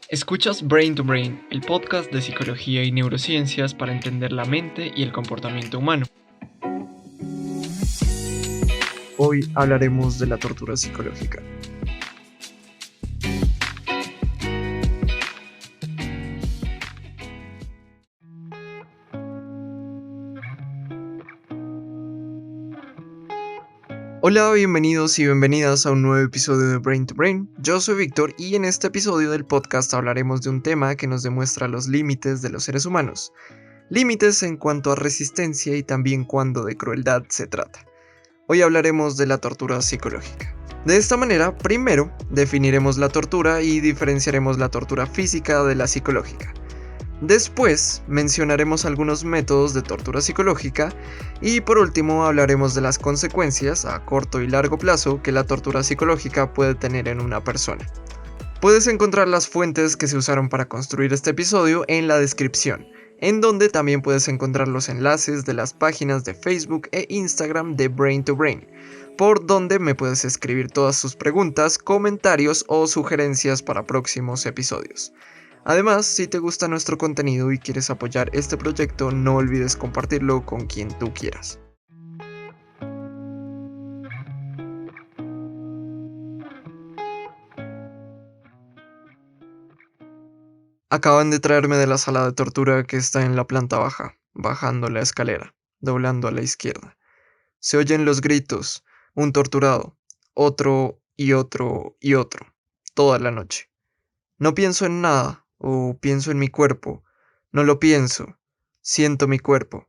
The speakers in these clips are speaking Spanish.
Escuchas Brain to Brain, el podcast de psicología y neurociencias para entender la mente y el comportamiento humano. Hoy hablaremos de la tortura psicológica. Hola, bienvenidos y bienvenidas a un nuevo episodio de Brain to Brain. Yo soy Víctor y en este episodio del podcast hablaremos de un tema que nos demuestra los límites de los seres humanos. Límites en cuanto a resistencia y también cuando de crueldad se trata. Hoy hablaremos de la tortura psicológica. De esta manera, primero definiremos la tortura y diferenciaremos la tortura física de la psicológica. Después mencionaremos algunos métodos de tortura psicológica y por último hablaremos de las consecuencias a corto y largo plazo que la tortura psicológica puede tener en una persona. Puedes encontrar las fuentes que se usaron para construir este episodio en la descripción, en donde también puedes encontrar los enlaces de las páginas de Facebook e Instagram de Brain to Brain, por donde me puedes escribir todas tus preguntas, comentarios o sugerencias para próximos episodios. Además, si te gusta nuestro contenido y quieres apoyar este proyecto, no olvides compartirlo con quien tú quieras. Acaban de traerme de la sala de tortura que está en la planta baja, bajando la escalera, doblando a la izquierda. Se oyen los gritos, un torturado, otro y otro y otro, toda la noche. No pienso en nada, o pienso en mi cuerpo. No lo pienso. Siento mi cuerpo.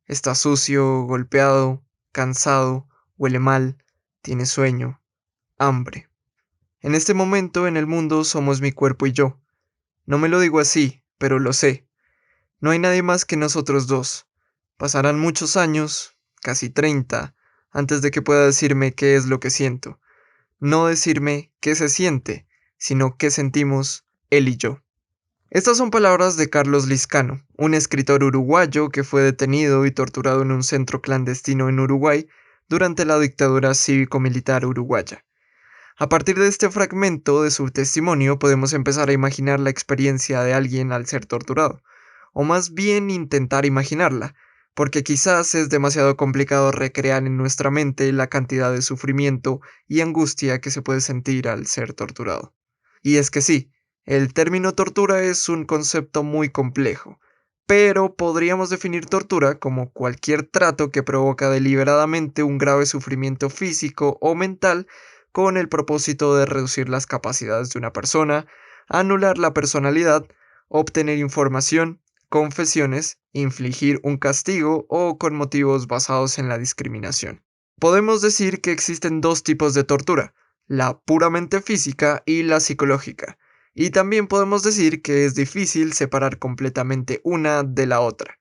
Está sucio, golpeado, cansado, huele mal, tiene sueño, hambre. En este momento en el mundo somos mi cuerpo y yo. No me lo digo así, pero lo sé. No hay nadie más que nosotros dos. Pasarán muchos años, casi 30, antes de que pueda decirme qué es lo que siento. No decirme qué se siente, sino qué sentimos él y yo. Estas son palabras de Carlos Lizcano, un escritor uruguayo que fue detenido y torturado en un centro clandestino en Uruguay durante la dictadura cívico-militar uruguaya. A partir de este fragmento de su testimonio podemos empezar a imaginar la experiencia de alguien al ser torturado, o más bien intentar imaginarla, porque quizás es demasiado complicado recrear en nuestra mente la cantidad de sufrimiento y angustia que se puede sentir al ser torturado. Y es que sí, el término tortura es un concepto muy complejo, pero podríamos definir tortura como cualquier trato que provoca deliberadamente un grave sufrimiento físico o mental con el propósito de reducir las capacidades de una persona, anular la personalidad, obtener información, confesiones, infligir un castigo o con motivos basados en la discriminación. Podemos decir que existen dos tipos de tortura, la puramente física y la psicológica, y también podemos decir que es difícil separar completamente una de la otra.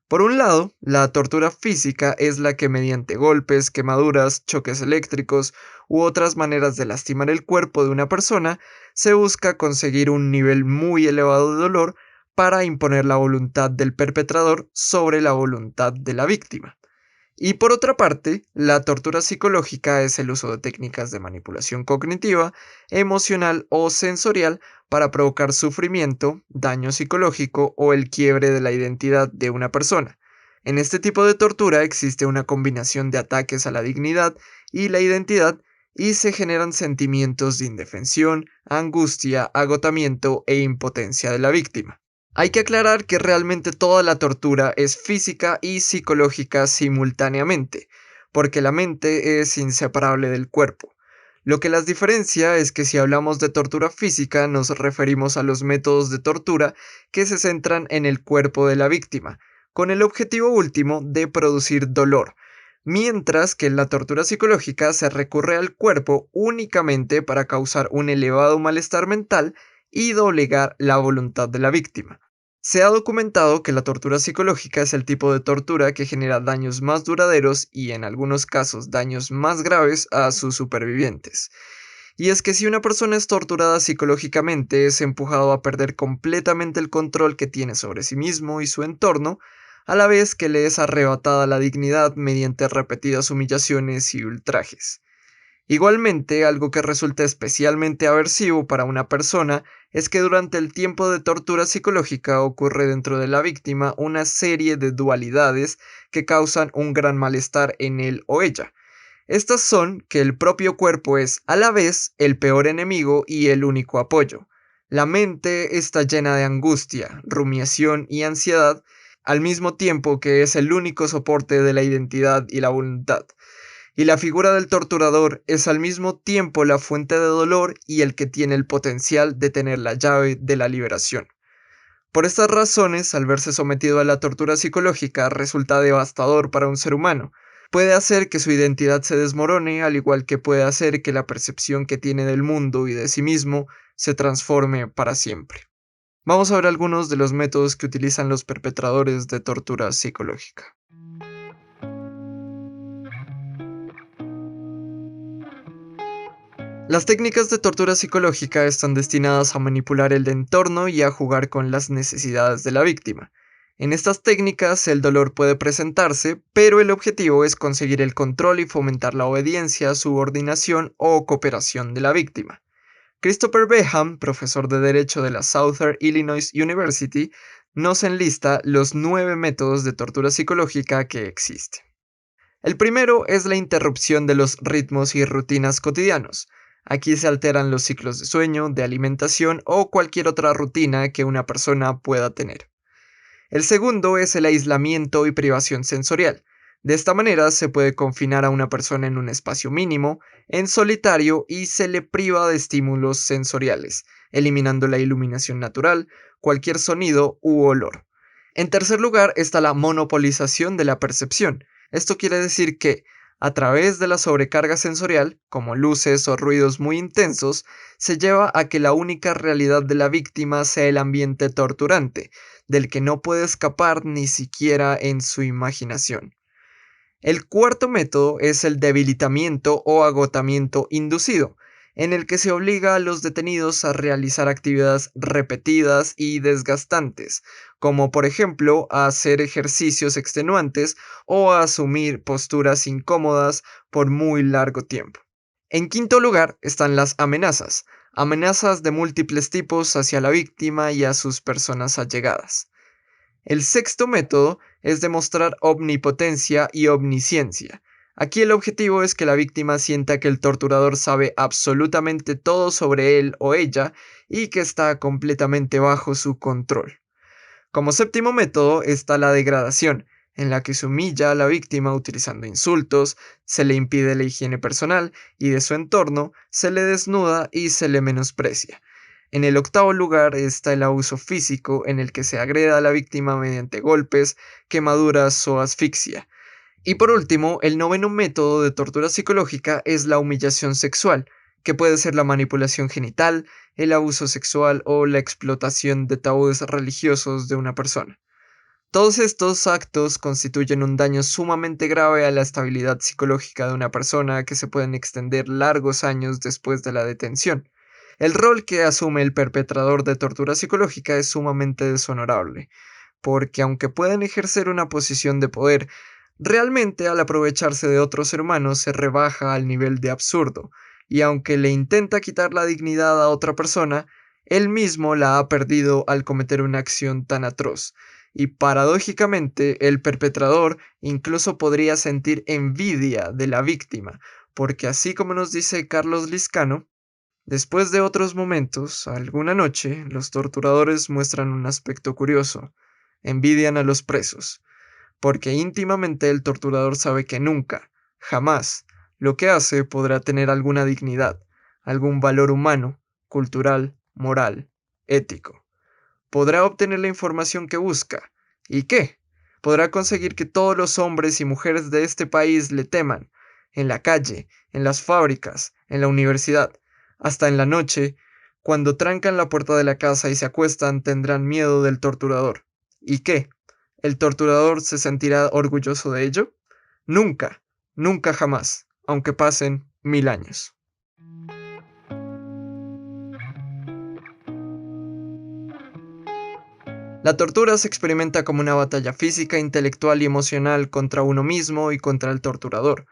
Por un lado, la tortura física es la que mediante golpes, quemaduras, choques eléctricos u otras maneras de lastimar el cuerpo de una persona, se busca conseguir un nivel muy elevado de dolor para imponer la voluntad del perpetrador sobre la voluntad de la víctima. Y por otra parte, la tortura psicológica es el uso de técnicas de manipulación cognitiva, emocional o sensorial para provocar sufrimiento, daño psicológico o el quiebre de la identidad de una persona. En este tipo de tortura existe una combinación de ataques a la dignidad y la identidad y se generan sentimientos de indefensión, angustia, agotamiento e impotencia de la víctima. Hay que aclarar que realmente toda la tortura es física y psicológica simultáneamente, porque la mente es inseparable del cuerpo. Lo que las diferencia es que si hablamos de tortura física nos referimos a los métodos de tortura que se centran en el cuerpo de la víctima, con el objetivo último de producir dolor, mientras que en la tortura psicológica se recurre al cuerpo únicamente para causar un elevado malestar mental y doblegar la voluntad de la víctima. Se ha documentado que la tortura psicológica es el tipo de tortura que genera daños más duraderos y en algunos casos daños más graves a sus supervivientes. Y es que si una persona es torturada psicológicamente es empujado a perder completamente el control que tiene sobre sí mismo y su entorno, a la vez que le es arrebatada la dignidad mediante repetidas humillaciones y ultrajes. Igualmente, algo que resulta especialmente aversivo para una persona es que durante el tiempo de tortura psicológica ocurre dentro de la víctima una serie de dualidades que causan un gran malestar en él o ella. Estas son que el propio cuerpo es a la vez el peor enemigo y el único apoyo. La mente está llena de angustia, rumiación y ansiedad, al mismo tiempo que es el único soporte de la identidad y la voluntad. Y la figura del torturador es al mismo tiempo la fuente de dolor y el que tiene el potencial de tener la llave de la liberación. Por estas razones, al verse sometido a la tortura psicológica resulta devastador para un ser humano. Puede hacer que su identidad se desmorone, al igual que puede hacer que la percepción que tiene del mundo y de sí mismo se transforme para siempre. Vamos a ver algunos de los métodos que utilizan los perpetradores de tortura psicológica. Las técnicas de tortura psicológica están destinadas a manipular el entorno y a jugar con las necesidades de la víctima. En estas técnicas el dolor puede presentarse, pero el objetivo es conseguir el control y fomentar la obediencia, subordinación o cooperación de la víctima. Christopher Beham, profesor de Derecho de la Southern Illinois University, nos enlista los 9 métodos de tortura psicológica que existen. El primero es la interrupción de los ritmos y rutinas cotidianos. Aquí se alteran los ciclos de sueño, de alimentación o cualquier otra rutina que una persona pueda tener. El segundo es el aislamiento y privación sensorial. De esta manera se puede confinar a una persona en un espacio mínimo, en solitario y se le priva de estímulos sensoriales, eliminando la iluminación natural, cualquier sonido u olor. En tercer lugar está la monopolización de la percepción. Esto quiere decir que, a través de la sobrecarga sensorial, como luces o ruidos muy intensos, se lleva a que la única realidad de la víctima sea el ambiente torturante, del que no puede escapar ni siquiera en su imaginación. El cuarto método es el debilitamiento o agotamiento inducido, en el que se obliga a los detenidos a realizar actividades repetidas y desgastantes, como por ejemplo a hacer ejercicios extenuantes o a asumir posturas incómodas por muy largo tiempo. En quinto lugar están las amenazas, amenazas de múltiples tipos hacia la víctima y a sus personas allegadas. El sexto método es demostrar omnipotencia y omnisciencia. Aquí el objetivo es que la víctima sienta que el torturador sabe absolutamente todo sobre él o ella y que está completamente bajo su control. Como séptimo método está la degradación, en la que se humilla a la víctima utilizando insultos, se le impide la higiene personal y de su entorno, se le desnuda y se le menosprecia. En el octavo lugar está el abuso físico, en el que se agreda a la víctima mediante golpes, quemaduras o asfixia. Y por último, el noveno método de tortura psicológica es la humillación sexual, que puede ser la manipulación genital, el abuso sexual o la explotación de tabúes religiosos de una persona. Todos estos actos constituyen un daño sumamente grave a la estabilidad psicológica de una persona que se pueden extender largos años después de la detención. El rol que asume el perpetrador de tortura psicológica es sumamente deshonorable, porque aunque pueden ejercer una posición de poder, realmente al aprovecharse de otro ser humano se rebaja al nivel de absurdo, y aunque le intenta quitar la dignidad a otra persona, él mismo la ha perdido al cometer una acción tan atroz. Y paradójicamente, el perpetrador incluso podría sentir envidia de la víctima, porque así como nos dice Carlos Lizcano, después de otros momentos, alguna noche, los torturadores muestran un aspecto curioso, envidian a los presos, porque íntimamente el torturador sabe que nunca, jamás, lo que hace podrá tener alguna dignidad, algún valor humano, cultural, moral, ético. Podrá obtener la información que busca. ¿Y qué? Podrá conseguir que todos los hombres y mujeres de este país le teman, en la calle, en las fábricas, en la universidad, hasta en la noche, cuando trancan la puerta de la casa y se acuestan, tendrán miedo del torturador. ¿Y qué? ¿El torturador se sentirá orgulloso de ello? Nunca, nunca jamás, aunque pasen 1000 años. La tortura se experimenta como una batalla física, intelectual y emocional contra uno mismo y contra el torturador.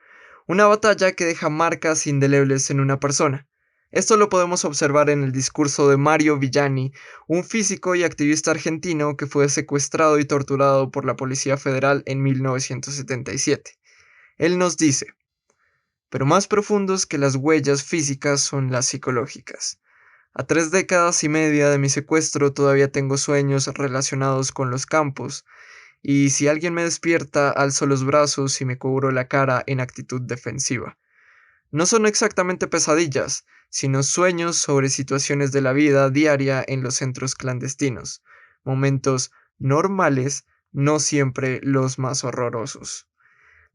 Una batalla que deja marcas indelebles en una persona. Esto lo podemos observar en el discurso de Mario Villani, un físico y activista argentino que fue secuestrado y torturado por la Policía Federal en 1977. Él nos dice: pero más profundos que las huellas físicas son las psicológicas. A 3 décadas y media de mi secuestro todavía tengo sueños relacionados con los campos, y si alguien me despierta, alzo los brazos y me cubro la cara en actitud defensiva. No son exactamente pesadillas, sino sueños sobre situaciones de la vida diaria en los centros clandestinos, momentos normales, no siempre los más horrorosos.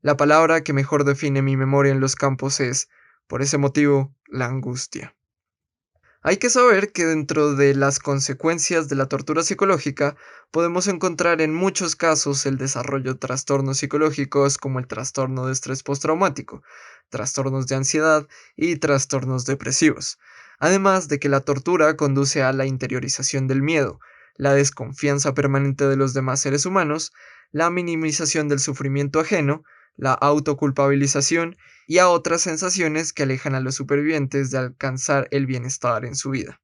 La palabra que mejor define mi memoria en los campos es, por ese motivo, la angustia. Hay que saber que dentro de las consecuencias de la tortura psicológica podemos encontrar en muchos casos el desarrollo de trastornos psicológicos como el trastorno de estrés postraumático, trastornos de ansiedad y trastornos depresivos. Además de que la tortura conduce a la interiorización del miedo, la desconfianza permanente de los demás seres humanos, la minimización del sufrimiento ajeno, la autoculpabilización y a otras sensaciones que alejan a los supervivientes de alcanzar el bienestar en su vida.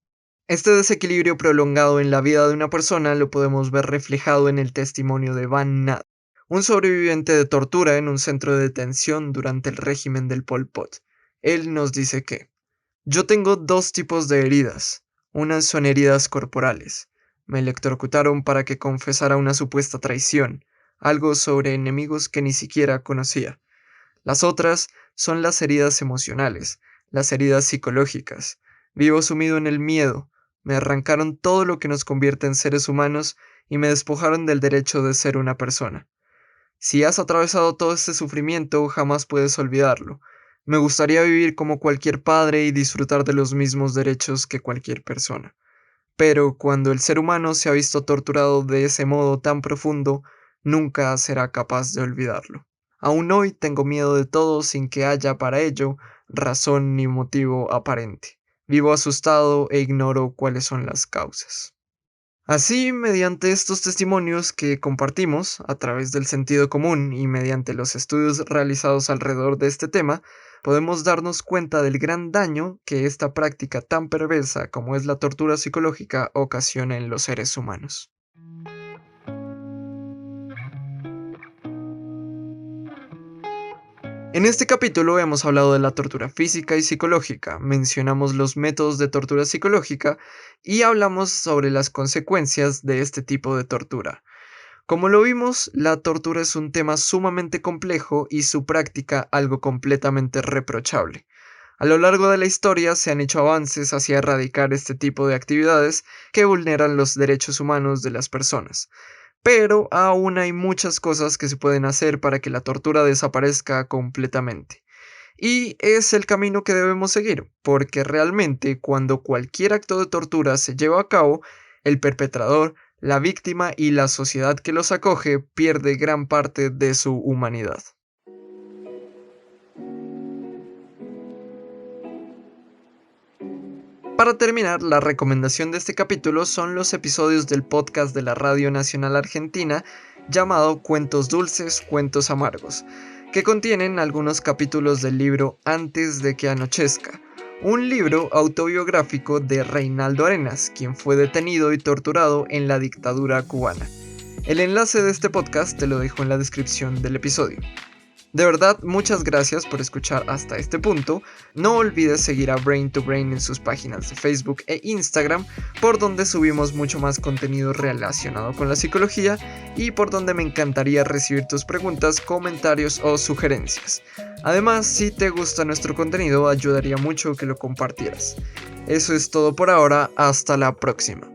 Este desequilibrio prolongado en la vida de una persona lo podemos ver reflejado en el testimonio de Van Nat, un sobreviviente de tortura en un centro de detención durante el régimen del Pol Pot. Él nos dice que: yo tengo 2 tipos de heridas. Unas son heridas corporales. Me electrocutaron para que confesara una supuesta traición, algo sobre enemigos que ni siquiera conocía. Las otras son las heridas emocionales, las heridas psicológicas. Vivo sumido en el miedo. Me arrancaron todo lo que nos convierte en seres humanos y me despojaron del derecho de ser una persona. Si has atravesado todo este sufrimiento, jamás puedes olvidarlo. Me gustaría vivir como cualquier padre y disfrutar de los mismos derechos que cualquier persona. Pero cuando el ser humano se ha visto torturado de ese modo tan profundo, nunca será capaz de olvidarlo. Aún hoy tengo miedo de todo sin que haya para ello razón ni motivo aparente. Vivo asustado e ignoro cuáles son las causas. Así, mediante estos testimonios que compartimos a través del sentido común y mediante los estudios realizados alrededor de este tema, podemos darnos cuenta del gran daño que esta práctica tan perversa como es la tortura psicológica ocasiona en los seres humanos. En este capítulo hemos hablado de la tortura física y psicológica, mencionamos los métodos de tortura psicológica y hablamos sobre las consecuencias de este tipo de tortura. Como lo vimos, la tortura es un tema sumamente complejo y su práctica algo completamente reprochable. A lo largo de la historia se han hecho avances hacia erradicar este tipo de actividades que vulneran los derechos humanos de las personas. Pero aún hay muchas cosas que se pueden hacer para que la tortura desaparezca completamente. Y es el camino que debemos seguir, porque realmente cuando cualquier acto de tortura se lleva a cabo, el perpetrador, la víctima y la sociedad que los acoge pierde gran parte de su humanidad. Para terminar, la recomendación de este capítulo son los episodios del podcast de la Radio Nacional Argentina llamado Cuentos Dulces, Cuentos Amargos, que contienen algunos capítulos del libro Antes de que anochezca, un libro autobiográfico de Reinaldo Arenas, quien fue detenido y torturado en la dictadura cubana. El enlace de este podcast te lo dejo en la descripción del episodio. De verdad, muchas gracias por escuchar hasta este punto. No olvides seguir a Brain to Brain en sus páginas de Facebook e Instagram, por donde subimos mucho más contenido relacionado con la psicología y por donde me encantaría recibir tus preguntas, comentarios o sugerencias. Además, si te gusta nuestro contenido, ayudaría mucho que lo compartieras. Eso es todo por ahora, hasta la próxima.